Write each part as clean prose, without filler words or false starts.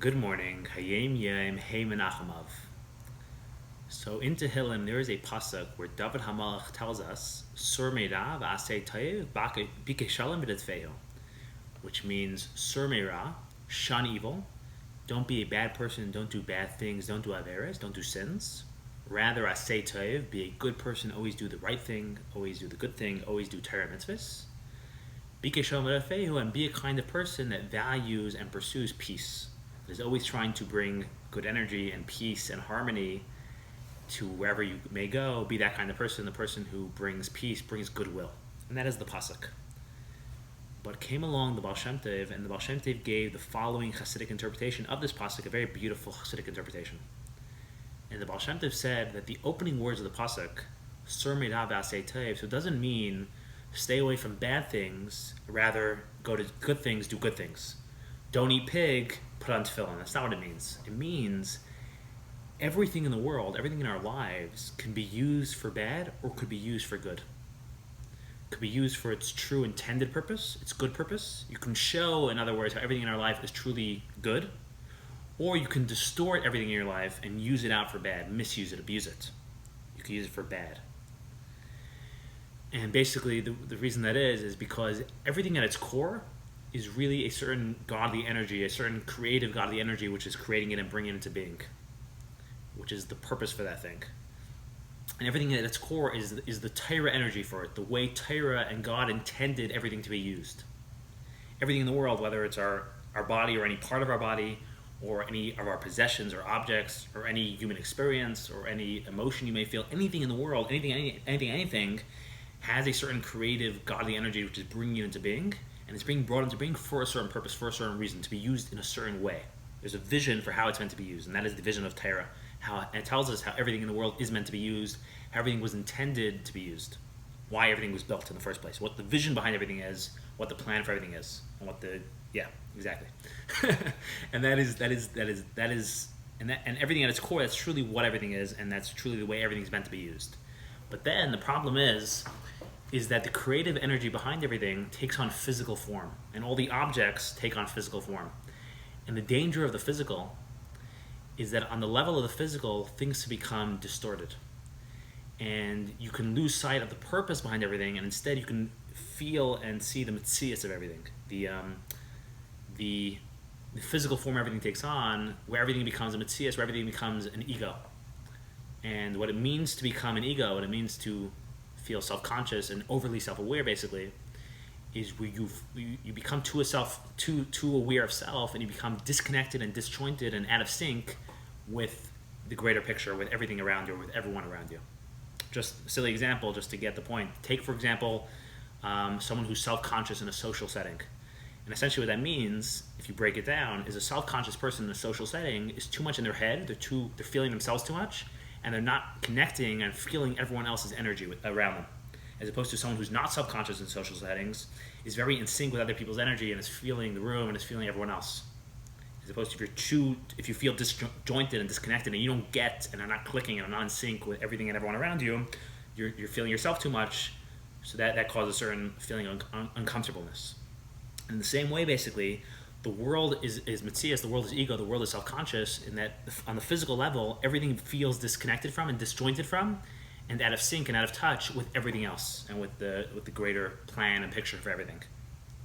Good morning. Hayom Yom, hey Menachem Av. So in Tehillim, there is a pasuk where David HaMelech tells us, Sur meira v'asei toiv bike shalom b'detfehu, which means Sur meira, shun evil, don't be a bad person, don't do bad things, don't do averes, don't do sins. Rather, asei toiv, be a good person, always do the right thing, always do the good thing, always do Torah mitzvahs. Bike shalom b'detfehu, and be a kind of person that values and pursues peace. Is always trying to bring good energy and peace and harmony to wherever you may go. Be that kind of person, the person who brings peace, brings goodwill. And that is the pasuk. But came along the Baal Shem Tov, and the Baal Shem Tov gave the following Hasidic interpretation of this pasuk, a very beautiful Hasidic interpretation. And the Baal Shem Tov said that the opening words of the pasuk, Sur meira v'asei toiv, so it doesn't mean stay away from bad things, rather go to good things, do good things. Don't eat pig, put on tefillin. That's not what it means. It means everything in the world, everything in our lives can be used for bad or could be used for good. It could be used for its true intended purpose, its good purpose. You can show, in other words, how everything in our life is truly good, or you can distort everything in your life and use it out for bad, misuse it, abuse it. You can use it for bad. And basically, the reason that is because everything at its core is really a certain godly energy, a certain creative godly energy, which is creating it and bringing it into being, which is the purpose for that thing. And everything at its core is the Torah energy for it, the way Torah and God intended everything to be used. Everything in the world, whether it's our body or any part of our body, or any of our possessions or objects, or any human experience, or any emotion you may feel, anything in the world, anything, has a certain creative godly energy which is bringing you into being. And it's being brought into being for a certain purpose, for a certain reason, to be used in a certain way. There's a vision for how it's meant to be used, and that is the vision of Torah. It tells us how everything in the world is meant to be used, how everything was intended to be used, why everything was built in the first place, what the vision behind everything is, what the plan for everything is, and exactly. And and everything at its core, that's truly what everything is, and that's truly the way everything's meant to be used. But then the problem is that the creative energy behind everything takes on physical form, and all the objects take on physical form. And the danger of the physical is that on the level of the physical, things become distorted. And you can lose sight of the purpose behind everything, and instead you can feel and see the metzias of everything. The physical form everything takes on, where everything becomes a metzias, where everything becomes an ego. And what it means to become an ego, what it means to feel self-conscious and overly self-aware, basically, is where you become too aware of self, and you become disconnected and disjointed and out of sync with the greater picture, with everything around you, or with everyone around you. Just a silly example, just to get the point. Take, for example, someone who's self-conscious in a social setting. And essentially what that means, if you break it down, is a self-conscious person in a social setting is too much in their head, they're feeling themselves too much, and they're not connecting and feeling everyone else's energy around them. As opposed to someone who's not self-conscious in social settings, is very in sync with other people's energy and is feeling the room and is feeling everyone else. As opposed to if you feel disjointed and disconnected and you don't get and are not clicking and are not in sync with everything and everyone around you, you're feeling yourself too much, so that causes a certain feeling of uncomfortableness. In the same way, basically, the world is metzias, the world is ego, the world is self-conscious, in that on the physical level, everything feels disconnected from and disjointed from, and out of sync and out of touch with everything else, and with the greater plan and picture for everything,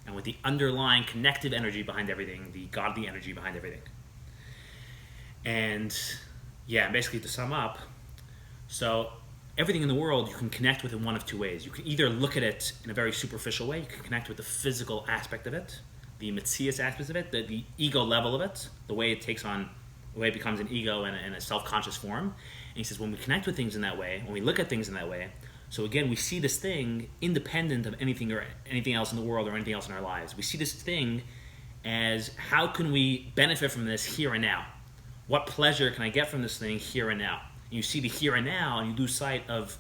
and with the underlying connective energy behind everything, the godly energy behind everything. And basically to sum up, so everything in the world you can connect with in one of two ways. You can either look at it in a very superficial way, you can connect with the physical aspect of it, the metzias aspect of it, the ego level of it, the way it becomes an ego and a self-conscious form. And he says, when we connect with things in that way, when we look at things in that way, so again, we see this thing independent of anything else in the world or anything else in our lives. We see this thing as, how can we benefit from this here and now? What pleasure can I get from this thing here and now? And you see the here and now, and you lose sight of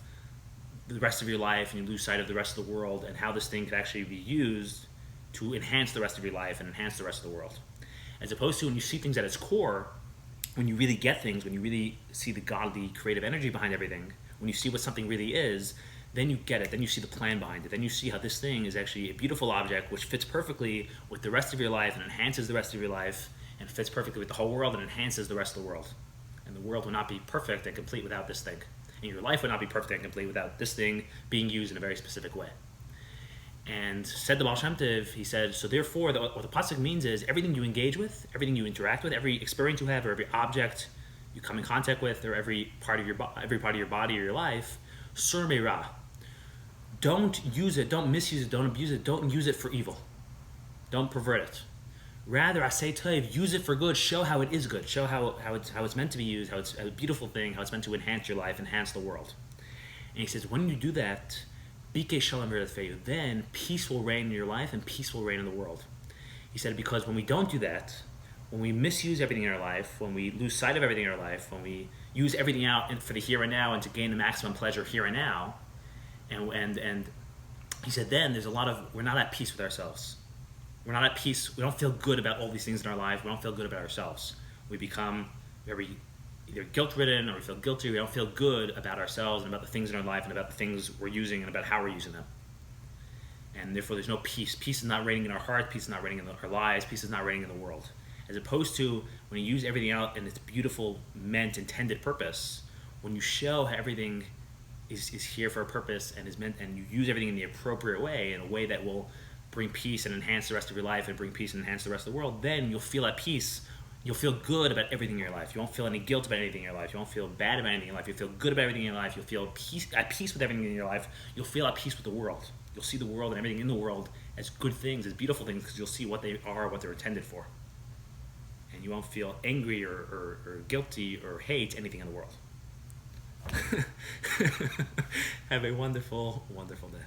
the rest of your life, and you lose sight of the rest of the world, and how this thing could actually be used to enhance the rest of your life and enhance the rest of the world. As opposed to when you see things at its core, when you really get things, when you really see the godly creative energy behind everything, when you see what something really is, then you get it, then you see the plan behind it, then you see how this thing is actually a beautiful object which fits perfectly with the rest of your life and enhances the rest of your life and fits perfectly with the whole world and enhances the rest of the world. And the world will not be perfect and complete without this thing. And your life would not be perfect and complete without this thing being used in a very specific way. And said the Baal Shem Tov, he said, so therefore, what the pasuk means is everything you engage with, everything you interact with, every experience you have, or every object you come in contact with, or every part of your body or your life, sur meira. Don't use it, don't misuse it, don't abuse it, don't use it for evil. Don't pervert it. Rather, asay tov, use it for good, show how it is good, show how it's meant to be used, how it's a beautiful thing, how it's meant to enhance your life, enhance the world. And he says, when you do that, then peace will reign in your life and peace will reign in the world. He said, because when we don't do that, when we misuse everything in our life, when we lose sight of everything in our life, when we use everything out for the here and now and to gain the maximum pleasure here and now, and he said, then there's we're not at peace with ourselves. We're not at peace. We don't feel good about all these things in our life. We don't feel good about ourselves. We become very either guilt-ridden or we feel guilty. We don't feel good about ourselves and about the things in our life and about the things we're using and about how we're using them. And therefore, there's no peace. Peace is not reigning in our heart. Peace is not reigning in our lives. Peace is not reigning in the world. As opposed to when you use everything out in its beautiful, intended purpose, when you show how everything is here for a purpose and is meant, and you use everything in the appropriate way, in a way that will bring peace and enhance the rest of your life and bring peace and enhance the rest of the world, then you'll feel at peace. You'll feel good about everything in your life. You won't feel any guilt about anything in your life. You won't feel bad about anything in your life. You'll feel good about everything in your life. You'll feel at peace with everything in your life. You'll feel at peace with the world. You'll see the world and everything in the world as good things, as beautiful things, because you'll see what they are, what they're intended for. And you won't feel angry or guilty or hate anything in the world. Have a wonderful, wonderful day.